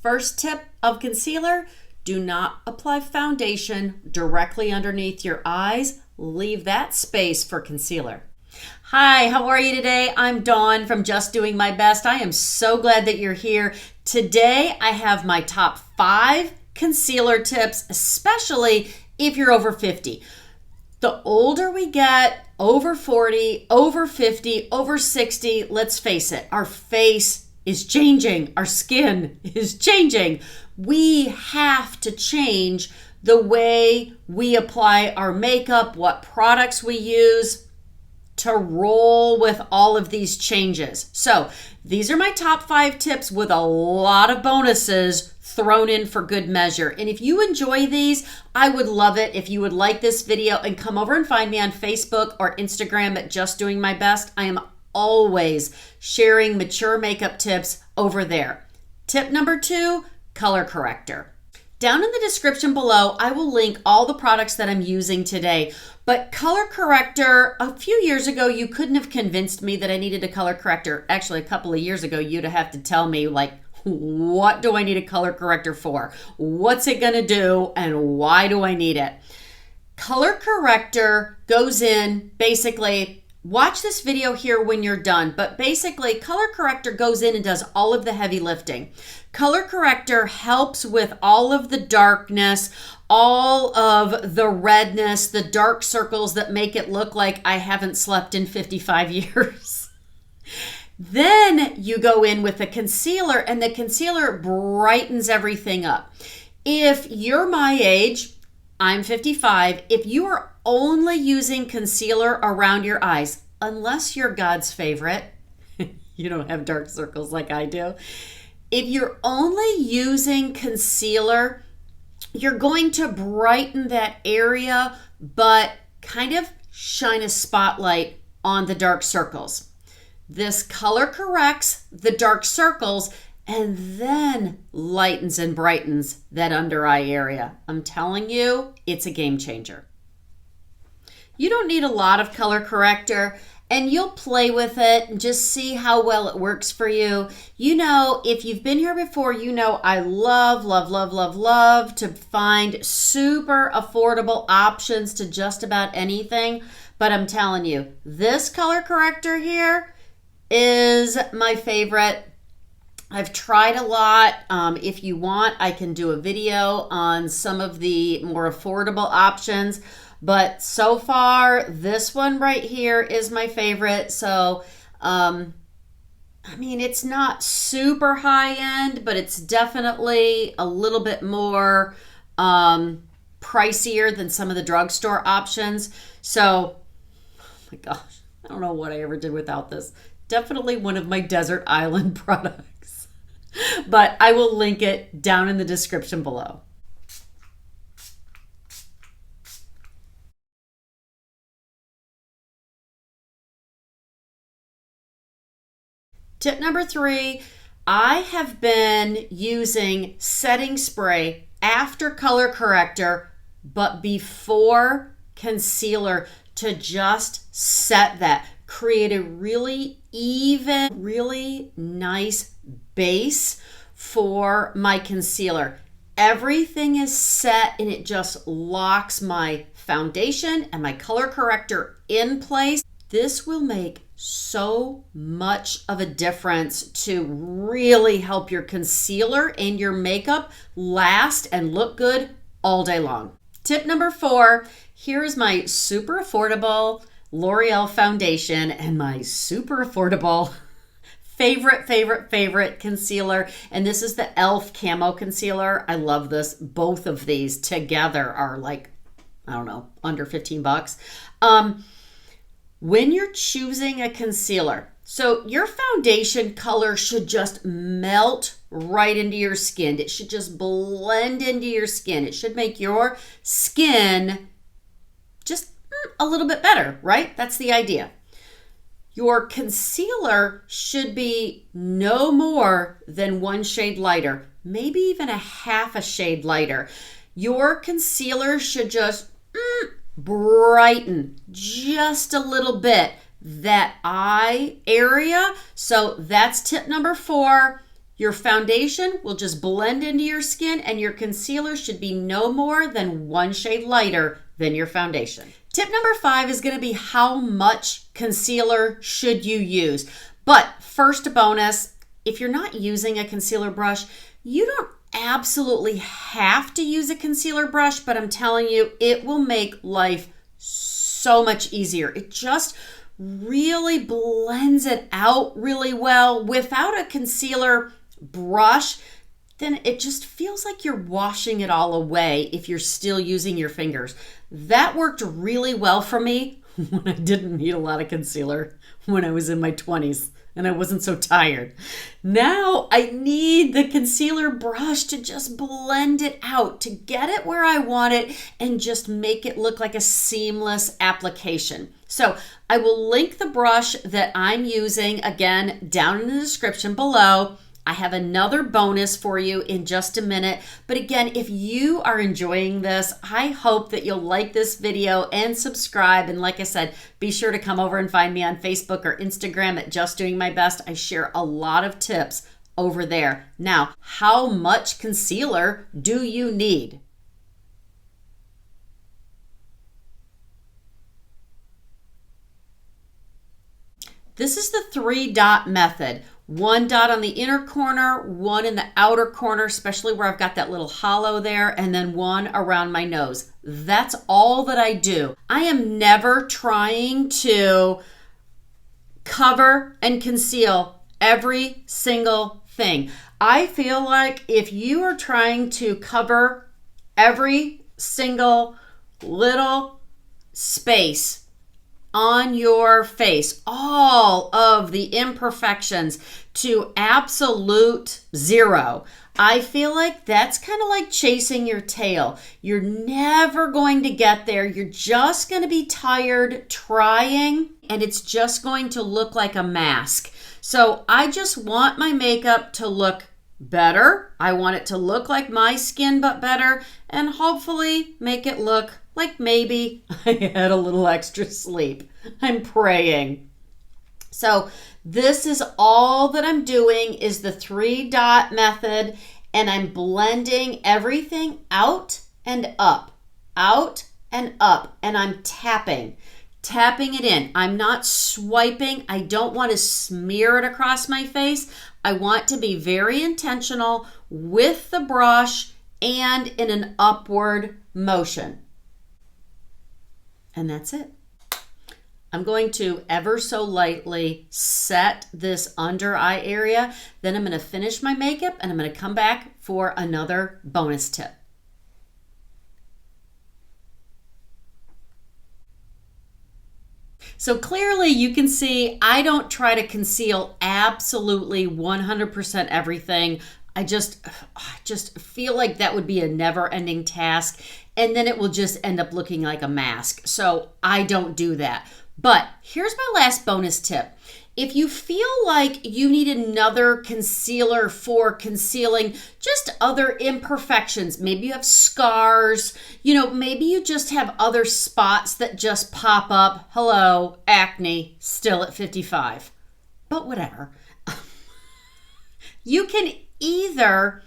First tip of concealer, do not apply foundation directly underneath your eyes. Leave that space for concealer. Hi, how are you today? I'm Dawn from Just Doing My Best. I am so glad that you're here. Today, I have my top 5 concealer tips, especially if you're over 50. The older we get, over 40, over 50, over 60, let's face it, our face is changing. Our skin is changing. We have to change the way we apply our makeup, what products we use to roll with all of these changes. So these are my top 5 tips with a lot of bonuses thrown in for good measure. And if you enjoy these, I would love it if you would like this video and come over and find me on Facebook or Instagram at Just Doing My Best. I am always sharing mature makeup tips over there. Tip number 2, color corrector. Down in the description below, I will link all the products that I'm using today. But color corrector, a few years ago, you couldn't have convinced me that I needed a color corrector. Actually, a couple of years ago, you'd have to tell me, like, what do I need a color corrector for? What's it gonna do? And why do I need it? Color corrector goes in, basically, watch this video here when you're done, but basically color corrector goes in and does all of the heavy lifting. Color corrector helps with all of the darkness, all of the redness, the dark circles that make it look like I haven't slept in 55 years. Then you go in with a concealer and the concealer brightens everything up. If you're my age, I'm 55, if you are only using concealer around your eyes, unless you're God's favorite, you don't have dark circles like I do. If you're only using concealer, you're going to brighten that area, but kind of shine a spotlight on the dark circles. This color corrects the dark circles and then lightens and brightens that under eye area. I'm telling you, it's a game changer. You don't need a lot of color corrector, and you'll play with it and just see how well it works for you. You know, if you've been here before, you know I love, love, love, love, love to find super affordable options to just about anything. But I'm telling you, this color corrector here is my favorite. I've tried a lot. If you want, I can do a video on some of the more affordable options. But so far, this one right here is my favorite. So, I mean, it's not super high end, but it's definitely a little bit more pricier than some of the drugstore options. So, oh my gosh, I don't know what I ever did without this. Definitely one of my desert island products. But I will link it down in the description below. Tip number 3, I have been using setting spray after color corrector, but before concealer to just set that. Create a really even, really nice base for my concealer. Everything is set and it just locks my foundation and my color corrector in place. This will make so much of a difference to really help your concealer and your makeup last and look good all day long. Tip number 4, here's my super affordable L'Oreal foundation and my super affordable favorite concealer. And this is the e.l.f. Camo Concealer. I love this. Both of these together are like, I don't know, under 15 bucks. When you're choosing a concealer, so your foundation color should just melt right into your skin. It should just blend into your skin. It should make your skin just a little bit better, right? That's the idea. Your concealer should be no more than 1 shade lighter, maybe even a half a shade lighter. Your concealer should just brighten just a little bit that eye area. So that's tip number 4. Your foundation will just blend into your skin, and your concealer should be no more than one shade lighter than your foundation. Tip number 5 is going to be how much concealer should you use. But first, a bonus, if you're not using a concealer brush, you don't absolutely have to use a concealer brush, but I'm telling you, it will make life so much easier. It just really blends it out really well. Without a concealer brush, then it just feels like you're washing it all away if you're still using your fingers. That worked really well for me when I didn't need a lot of concealer when I was in my 20s and I wasn't so tired. Now I need the concealer brush to just blend it out, to get it where I want it and just make it look like a seamless application. So I will link the brush that I'm using again down in the description below. I have another bonus for you in just a minute. But again, if you are enjoying this, I hope that you'll like this video and subscribe. And like I said, be sure to come over and find me on Facebook or Instagram at Just Doing My Best. I share a lot of tips over there. Now, how much concealer do you need? This is the 3-dot method. 1 dot on the inner corner, 1 in the outer corner, especially where I've got that little hollow there, and then 1 around my nose. That's all that I do. I am never trying to cover and conceal every single thing. I feel like if you are trying to cover every single little space on your face, all of the imperfections to absolute 0, I feel like that's kind of like chasing your tail. You're never going to get there. You're just going to be tired trying, and it's just going to look like a mask. So I just want my makeup to look better. I want it to look like my skin, but better, and hopefully make it look like maybe I had a little extra sleep. I'm praying. So this is all that I'm doing is the 3-dot method, and I'm blending everything out and up, and I'm tapping it in. I'm not swiping. I don't want to smear it across my face. I want to be very intentional with the brush and in an upward motion. And that's it. I'm going to ever so lightly set this under eye area. Then I'm going to finish my makeup and I'm going to come back for another bonus tip. So clearly you can see I don't try to conceal absolutely 100% everything. I just feel like that would be a never-ending task, and then it will just end up looking like a mask. So I don't do that. But here's my last bonus tip. If you feel like you need another concealer for concealing just other imperfections, maybe you have scars, maybe you just have other spots that just pop up. Hello, acne, still at 55. But whatever. You can either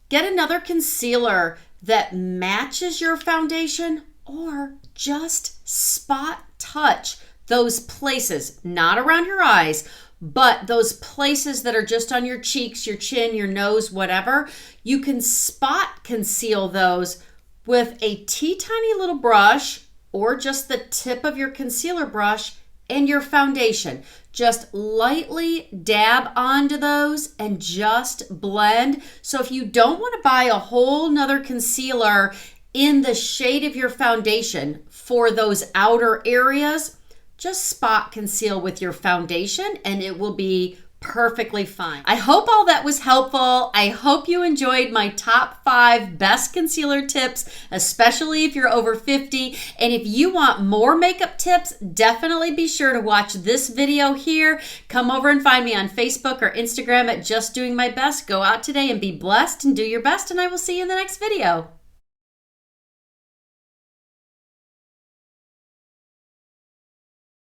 get another concealer that matches your foundation or just spot touch those places, not around your eyes, but those places that are just on your cheeks, your chin, your nose, whatever. You can spot conceal those with a teeny little brush or just the tip of your concealer brush and your foundation. Just lightly dab onto those and just blend. So if you don't want to buy a whole nother concealer in the shade of your foundation for those outer areas, just spot conceal with your foundation and it will be perfectly fine. I hope all that was helpful. I hope you enjoyed my top 5 best concealer tips, especially if you're over 50. And if you want more makeup tips, definitely be sure to watch this video here. Come over and find me on Facebook or Instagram at Just Doing My Best. Go out today and be blessed and do your best, and I will see you in the next video.